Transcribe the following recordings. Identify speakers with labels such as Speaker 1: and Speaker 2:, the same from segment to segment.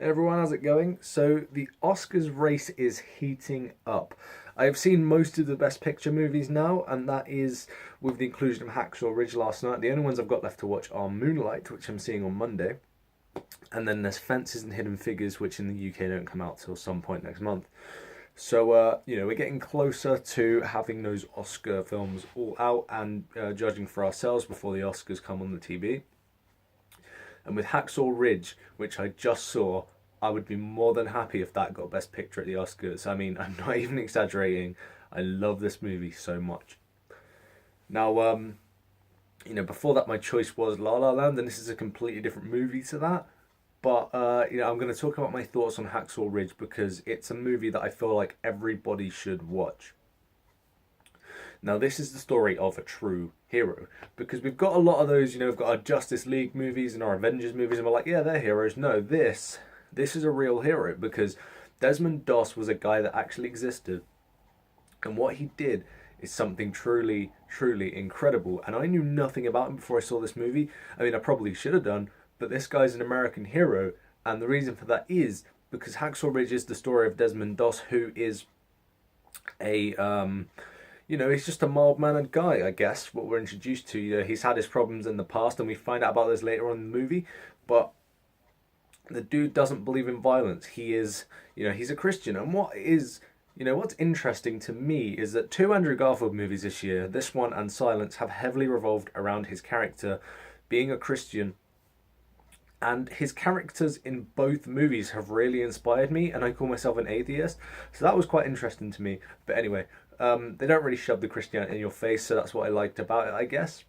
Speaker 1: Everyone, how's it going? So the Oscars race is heating up. I've seen most of the Best Picture movies now, and that is with the inclusion of Hacksaw Ridge last night. The only ones I've got left to watch are Moonlight, which I'm seeing on Monday, and then there's Fences and Hidden Figures, which in the UK don't come out till some point next month. So, we're getting closer to having those Oscar films all out and judging for ourselves before the Oscars come on the TV. And with Hacksaw Ridge, which I just saw, I would be more than happy if that got Best Picture at the Oscars. I mean, I'm not even exaggerating. I love this movie so much. Now, before that, my choice was La La Land, and this is a completely different movie to that. But I'm going to talk about my thoughts on Hacksaw Ridge because it's a movie that I feel like everybody should watch. Now, this is the story of a true hero because we've got a lot of those. We've got our Justice League movies and our Avengers movies, and we're like, yeah, they're heroes. No, this is a real hero because Desmond Doss was a guy that actually existed, and what he did is something truly, truly incredible. And I knew nothing about him before I saw this movie. I mean, I probably should have done, but this guy's an American hero, and the reason for that is because Hacksaw Ridge is the story of Desmond Doss, who is a he's just a mild-mannered guy, I guess, what we're introduced to. He's had his problems in the past, and we find out about this later on in the movie, but the dude doesn't believe in violence. He is, he's a Christian. And what's interesting to me is that two Andrew Garfield movies this year, this one and Silence, have heavily revolved around his character being a Christian. And his characters in both movies have really inspired me, and I call myself an atheist, so that was quite interesting to me. But anyway, they don't really shove the Christianity in your face, so that's what I liked about it, I guess.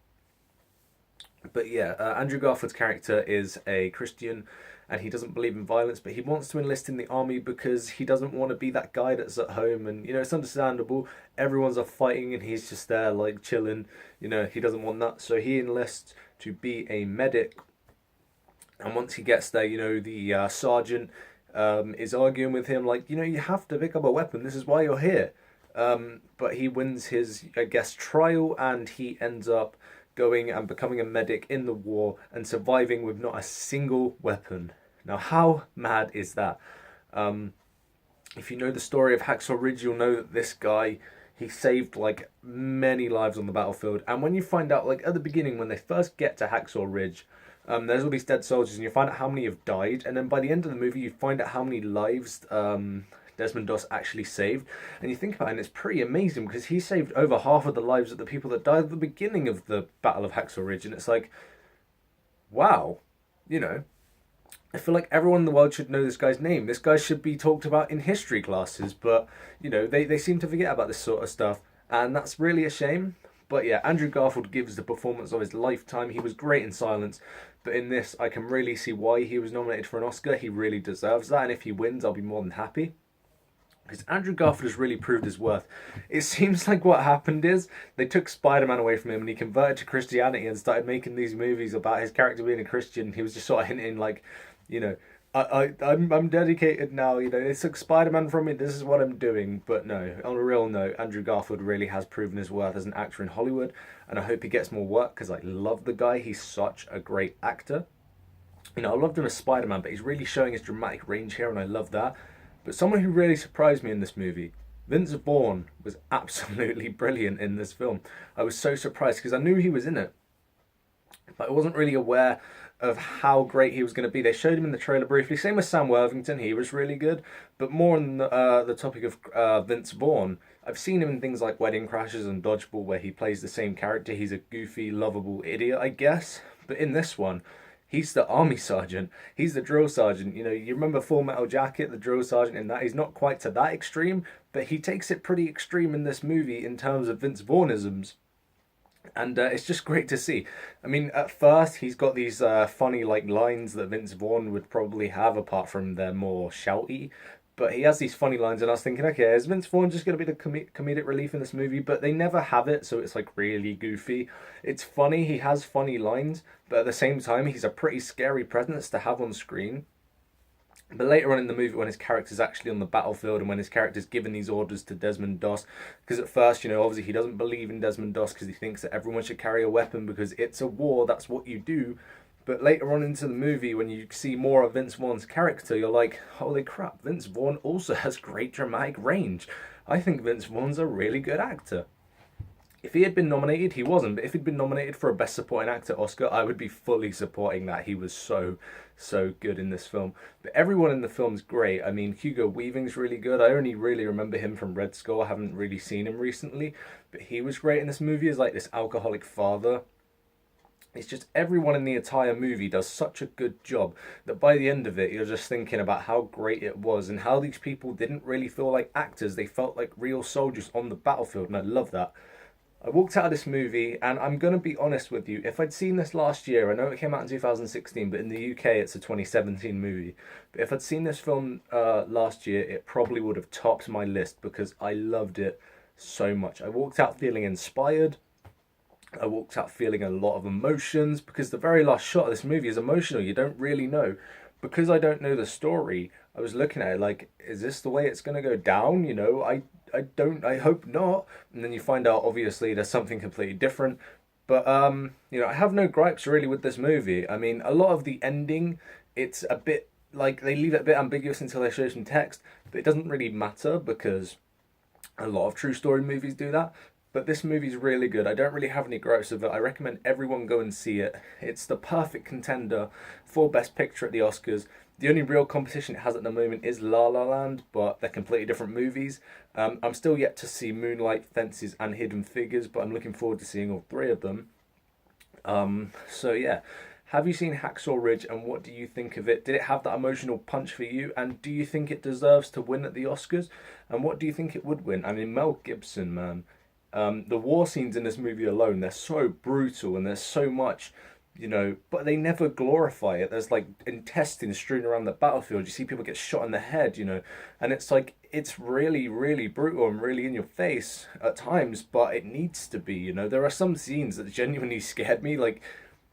Speaker 1: But yeah, Andrew Garfield's character is a Christian, and he doesn't believe in violence, but he wants to enlist in the army because he doesn't want to be that guy that's at home. And it's understandable. Everyone's off fighting, and he's just there like chilling. He doesn't want that, so he enlists to be a medic. And once he gets there, the sergeant is arguing with him, like, you have to pick up a weapon. This is why you're here. But he wins his, I guess, trial, and he ends up going and becoming a medic in the war and surviving with not a single weapon. Now, how mad is that? If you know the story of Hacksaw Ridge, you'll know that this guy, he saved like many lives on the battlefield. And when you find out, like at the beginning, when they first get to Hacksaw Ridge, there's all these dead soldiers, and you find out how many have died. And then by the end of the movie, you find out how many lives Desmond Doss actually saved. And you think about it, and it's pretty amazing because he saved over half of the lives of the people that died at the beginning of the Battle of Hacksaw Ridge. And it's like, wow, I feel like everyone in the world should know this guy's name. This guy should be talked about in history classes, but, they seem to forget about this sort of stuff. And that's really a shame. But yeah, Andrew Garfield gives the performance of his lifetime. He was great in Silence, but in this, I can really see why he was nominated for an Oscar. He really deserves that, and if he wins, I'll be more than happy. Because Andrew Garfield has really proved his worth. It seems like what happened is they took Spider-Man away from him and he converted to Christianity and started making these movies about his character being a Christian. He was just sort of hinting like, I'm dedicated now. They took Spider-Man from me. This is what I'm doing. But no, on a real note, Andrew Garfield really has proven his worth as an actor in Hollywood, and I hope he gets more work because I love the guy. He's such a great actor. I loved him as Spider-Man, but he's really showing his dramatic range here, and I love that. But someone who really surprised me in this movie, Vince Vaughn, was absolutely brilliant in this film. I was so surprised because I knew he was in it, but I wasn't really aware of how great he was going to be. They showed him in the trailer briefly. Same with Sam Worthington, he was really good. But more on the topic of Vince Vaughn, I've seen him in things like Wedding Crashers and Dodgeball, where he plays the same character. He's a goofy, lovable idiot, I guess. But in this one, he's the army sergeant. He's the drill sergeant. You remember Full Metal Jacket, the drill sergeant in that? He's not quite to that extreme, but he takes it pretty extreme in this movie in terms of Vince Vaughnisms. And it's just great to see. I mean, at first, he's got these funny lines that Vince Vaughn would probably have, apart from they're more shouty. But he has these funny lines, and I was thinking, okay, is Vince Vaughn just going to be the comedic relief in this movie? But they never have it, so it's really goofy. It's funny, he has funny lines, but at the same time, he's a pretty scary presence to have on screen. But later on in the movie, when his character's actually on the battlefield and when his character's given these orders to Desmond Doss, because at first, obviously he doesn't believe in Desmond Doss because he thinks that everyone should carry a weapon because it's a war, that's what you do. But later on into the movie, when you see more of Vince Vaughn's character, you're like, holy crap, Vince Vaughn also has great dramatic range. I think Vince Vaughn's a really good actor. If he had been nominated, he wasn't, but if he'd been nominated for a Best Supporting Actor Oscar, I would be fully supporting that. He was so, so good in this film. But everyone in the film's great. I mean, Hugo Weaving's really good. I only really remember him from Red Skull. I haven't really seen him recently. But he was great in this movie as like this alcoholic father. It's just everyone in the entire movie does such a good job that by the end of it, you're just thinking about how great it was and how these people didn't really feel like actors. They felt like real soldiers on the battlefield, and I love that. I walked out of this movie, and I'm going to be honest with you, if I'd seen this last year, I know it came out in 2016, but in the UK it's a 2017 movie, but if I'd seen this film last year, it probably would have topped my list because I loved it so much. I walked out feeling inspired. I walked out feeling a lot of emotions because the very last shot of this movie is emotional. You don't really know. Because I don't know the story, I was looking at it like, is this the way it's going to go down? You know, I hope not. And then you find out, obviously, there's something completely different. But, you know, I have no gripes really with this movie. I mean, a lot of the ending, it's a bit, like, they leave it a bit ambiguous until they show some text. But it doesn't really matter because a lot of true story movies do that. But this movie's really good. I don't really have any gripes with it. I recommend everyone go and see it. It's the perfect contender for Best Picture at the Oscars. The only real competition it has at the moment is La La Land, but they're completely different movies. I'm still yet to see Moonlight, Fences and Hidden Figures, but I'm looking forward to seeing all three of them. So yeah. Have you seen Hacksaw Ridge and what do you think of it? Did it have that emotional punch for you? And do you think it deserves to win at the Oscars? And what do you think it would win? I mean, Mel Gibson, man. The war scenes in this movie alone, they're so brutal and there's so much, you know, but they never glorify it. There's like intestines strewn around the battlefield. You see people get shot in the head, you know, and it's like, it's really, really brutal and really in your face at times, but it needs to be, you know. There are some scenes that genuinely scared me, like,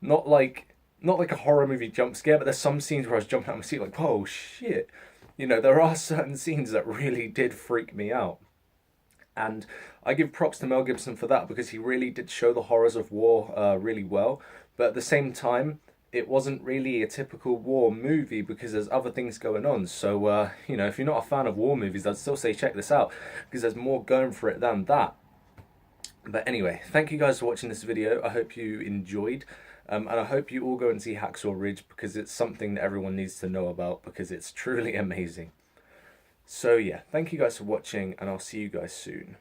Speaker 1: not like a horror movie jump scare, but there's some scenes where I was jumping out of my seat like, oh shit. You know, there are certain scenes that really did freak me out. And I give props to Mel Gibson for that because he really did show the horrors of war really well. But at the same time, it wasn't really a typical war movie because there's other things going on. So, you know, if you're not a fan of war movies, I'd still say check this out because there's more going for it than that. But anyway, thank you guys for watching this video. I hope you enjoyed. And I hope you all go and see Hacksaw Ridge because it's something that everyone needs to know about because it's truly amazing. So yeah, thank you guys for watching and I'll see you guys soon.